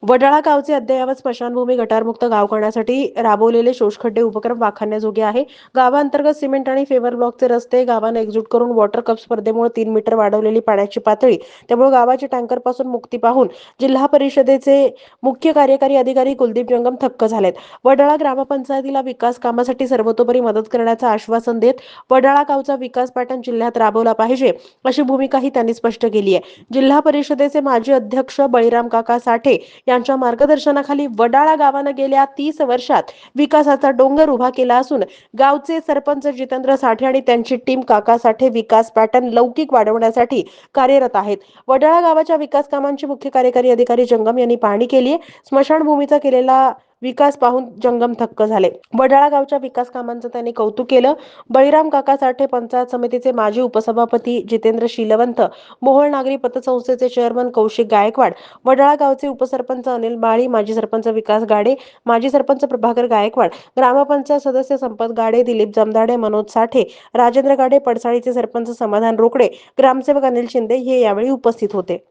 वडाळा गावचे अद्ययावत स्मशानभूमी गटारमुक्त गाव करण्यासाठी राबवलेले शोषखड्डे उपक्रम वाखाणण्याजोगे आहे. गावांतर्गत सिमेंट आणि फेवर ब्लॉकचे रस्ते गावांना एकजूट करून वॉटर कप स्पर्धेमुळे 3 मीटर वाढवलेली पाण्याची पातळी, त्यामुळे गावाची टँकरपासून मुक्ती पाहून जिल्हा परिषदेचे मुख्य कार्यकारी अधिकारी कुलदीप जंगम थक्क झालेत. वडाळा ग्रामपंचायतीला विकास कामासाठी सर्वतोपरी मदत करण्याचं आश्वासन देत वडाळा गावचा विकास पॅटर्न जिल्ह्यात राबवला पाहिजे, अशी भूमिकाही त्यांनी स्पष्ट केली आहे. जिल्हा परिषदेचे माजी अध्यक्ष बळीराम काका साठे यांच्या मार्गदर्शनाखाली वडाळा गावानं गेल्या 30 वर्षात विकासाचा डोंगर उभा केला असून गावचे सरपंच जितेंद्र साठे आणि त्यांची टीम काका साठे विकास पॅटर्न लौकिक वाढवण्यासाठी कार्यरत आहेत. वडाळा गावाच्या विकास कामांची मुख्य कार्यकारी अधिकारी जंगम यांनी पाहणी केली आहे. स्मशानभूमीचा केलेला विकास पाहून जंगम थक्क झाले. वडाळा गावच्या विकास कामांचं त्यांनी कौतुक केलं. बळीराम काका साठे पंचायत समितीचे माजी उपसभापती जितेंद्र शीलवंत, मोहोळ नागरी पतसंस्थेचे चेअरमन कौशिक गायकवाड, वडाळा गावचे उपसरपंच अनिल माळी, माजी सरपंच विकास गाडे, माजी सरपंच प्रभाकर गायकवाड, ग्रामपंचायत सदस्य संपत गाडे, दिलीप जमदाडे, मनोज साठे, राजेंद्र गाडे, पडसाळीचे सरपंच समाधान रोकडे, ग्रामसेवक अनिल शिंदे हे यावेळी उपस्थित होते.